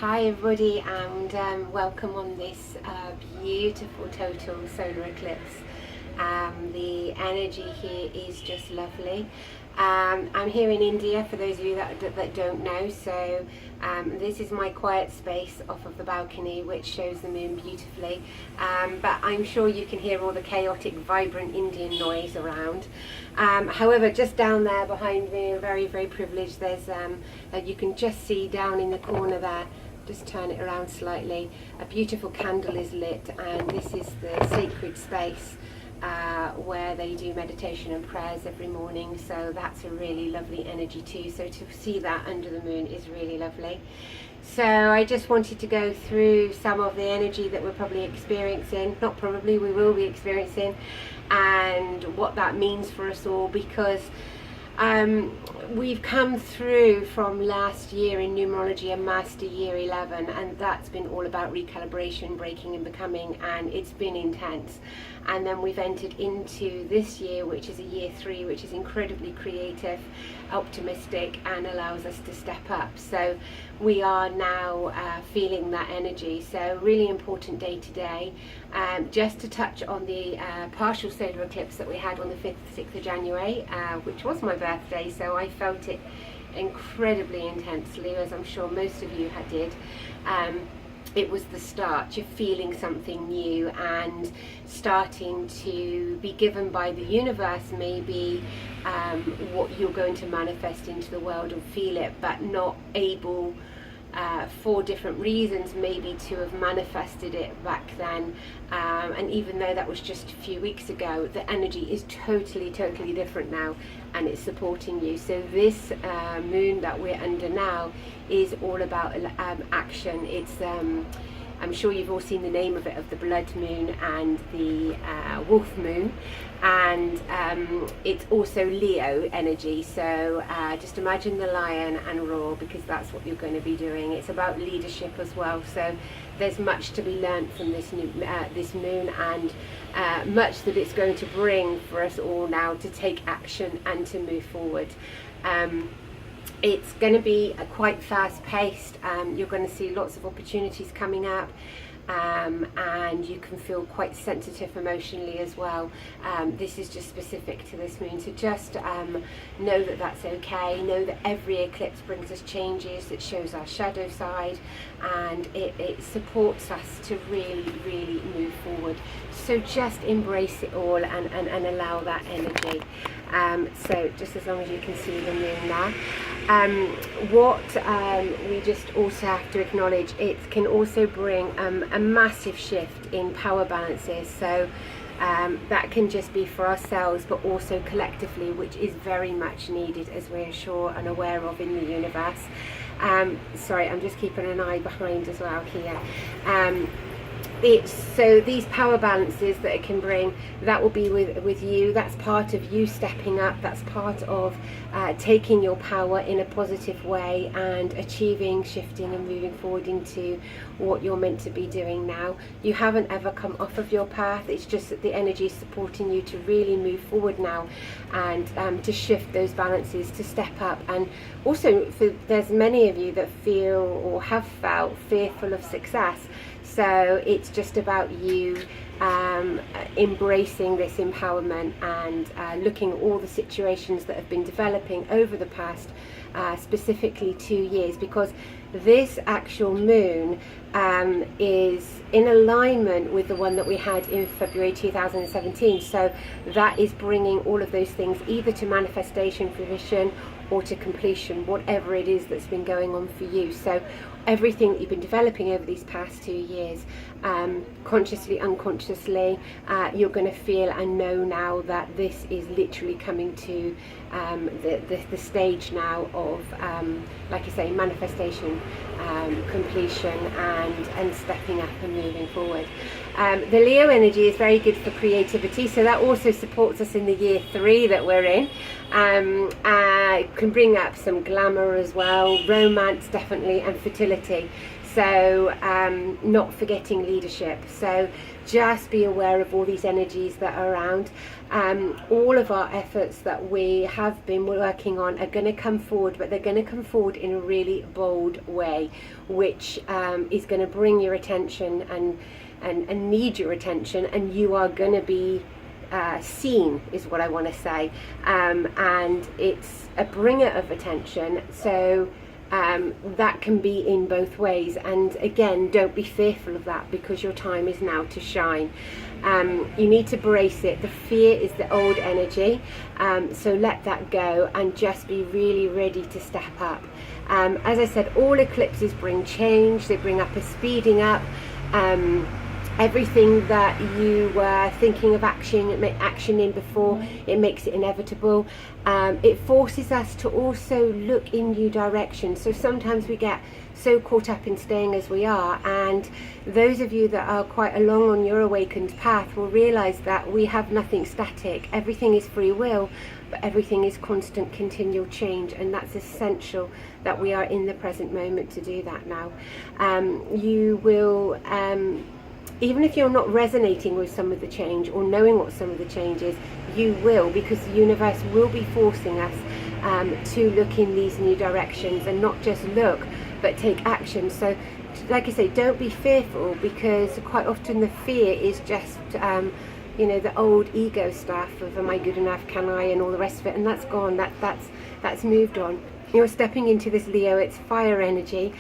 Hi everybody, and welcome on this beautiful total solar eclipse. The energy here is just lovely. I'm here in India, for those of you that don't know. So this is my quiet space off of the balcony, which shows the moon beautifully, but I'm sure you can hear all the chaotic, vibrant Indian noise around. However, just down there behind me, very privileged, there's you can just see down in the corner there, just turn it around slightly, a beautiful candle is lit, and this is the sacred space where they do meditation and prayers every morning. So that's a really lovely energy too. So to see that under the moon is really lovely. So I just wanted to go through some of the energy that we're probably experiencing, not probably, we will be experiencing, and what that means for us all, because we've come through from last year in numerology a master year 11, and that's been all about recalibration, breaking and becoming, and it's been intense. And then we've entered into this year, which is a year 3, which is incredibly creative, optimistic, and allows us to step up. So we are now feeling that energy. So really important day today. Just to touch on the partial solar eclipse that we had on the 5th, 6th of January, which was my birthday, so I felt it incredibly intensely, as I'm sure most of you did. It was the start. You're feeling something new and starting to be given by the universe maybe what you're going to manifest into the world and feel it, but not able for different reasons maybe to have manifested it back then. And even though that was just a few weeks ago, the energy is totally different now, and it's supporting you. So this moon that we're under now is all about action. It's I'm sure you've all seen the name of it, of the blood moon and the wolf moon, and it's also Leo energy. So just imagine the lion and roar, because that's what you're going to be doing. It's about leadership as well. So there's much to be learned from this moon, and much that it's going to bring for us all now to take action and to move forward. It's going to be quite fast paced. You're going to see lots of opportunities coming up, and you can feel quite sensitive emotionally as well. This is just specific to this moon, so just know that that's okay. Know that every eclipse brings us changes. It shows our shadow side, and it supports us to really move forward. So just embrace it all and allow that energy. So just as long as you can see the moon there. What we just also have to acknowledge, it can also bring a massive shift in power balances. So that can just be for ourselves, but also collectively, which is very much needed, as we're sure and aware of in the universe. Sorry, I'm just keeping an eye behind as well here. So these power balances that it can bring, that will be with you. That's part of you stepping up. That's part of taking your power in a positive way and achieving, shifting and moving forward into what you're meant to be doing now. You haven't ever come off of your path. It's just that the energy is supporting you to really move forward now, and to shift those balances, to step up. And also, there's many of you that feel or have felt fearful of success. So it's just about you embracing this empowerment and looking at all the situations that have been developing over the past specifically 2 years, because this actual moon is in alignment with the one that we had in February 2017. So that is bringing all of those things either to manifestation, fruition, or to completion, whatever it is that's been going on for you. So everything that you've been developing over these past 2 years, consciously, unconsciously, you're going to feel and know now that this is literally coming to the stage now of, like I say, manifestation, completion, and stepping up and moving forward. The Leo energy is very good for creativity, so that also supports us in the year 3 that we're in. Can bring up some glamour as well, romance definitely, and fertility. So not forgetting leadership. So just be aware of all these energies that are around. All of our efforts that we have been working on are going to come forward, but they're going to come forward in a really bold way, which is going to bring your attention and need your attention, and you are going to be seen, is what I want to say. And it's a bringer of attention, so that can be in both ways. And again, don't be fearful of that, because your time is now to shine. You need to brace it. The fear is the old energy, so let that go and just be really ready to step up. As I said, all eclipses bring change. They bring up a speeding up. Everything that you were thinking of action in before, it makes it inevitable. It forces us to also look in new directions. So sometimes we get so caught up in staying as we are, and those of you that are quite along on your awakened path will realize that we have nothing static. Everything is free will, but everything is constant, continual change, and that's essential that we are in the present moment to do that now. You will even if you're not resonating with some of the change or knowing what some of the change is, you will, because the universe will be forcing us to look in these new directions, and not just look, but take action. So like I say, don't be fearful, because quite often the fear is just the old ego stuff of am I good enough, can I, and all the rest of it, and that's gone. That's moved on. You're stepping into this Leo, it's fire energy.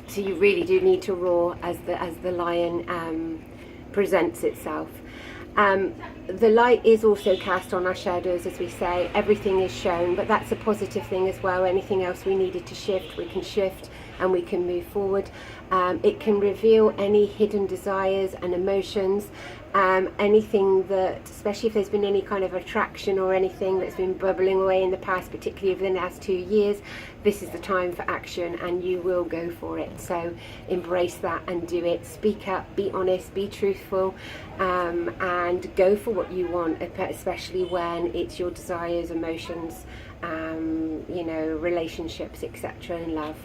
So you really do need to roar as the lion presents itself. The light is also cast on our shadows, as we say. Everything is shown, but that's a positive thing as well. Anything else we needed to shift, we can shift, and we can move forward. It can reveal any hidden desires and emotions, anything that, especially if there's been any kind of attraction or anything that's been bubbling away in the past, particularly over the last 2 years, this is the time for action, and you will go for it. So embrace that and do it. Speak up, be honest, be truthful, and go for what you want, especially when it's your desires, emotions, relationships, etc., and love.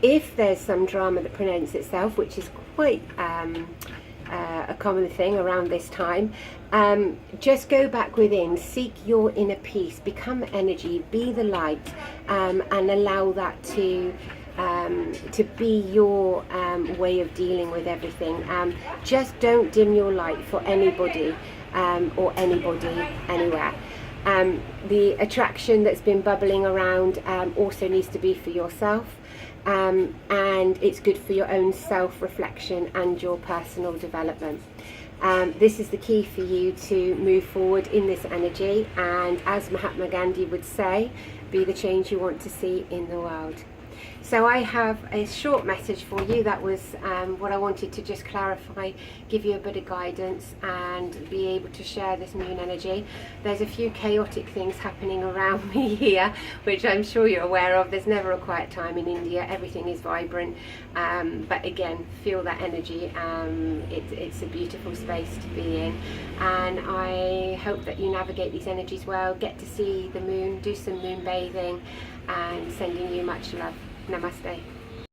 If there's some drama that presents itself, which is quite a common thing around this time, just go back within, seek your inner peace, become energy, be the light, and allow that to be your way of dealing with everything. Just don't dim your light for anybody or anybody anywhere. The attraction that's been bubbling around also needs to be for yourself, and it's good for your own self-reflection and your personal development. This is the key for you to move forward in this energy, and as Mahatma Gandhi would say, be the change you want to see in the world. So I have a short message for you. That was what I wanted to just clarify, give you a bit of guidance and be able to share this moon energy. There's a few chaotic things happening around me here, which I'm sure you're aware of. There's never a quiet time in India. Everything is vibrant. But again, feel that energy. It's a beautiful space to be in. And I hope that you navigate these energies well, get to see the moon, do some moon bathing, and sending you much love. Namaste.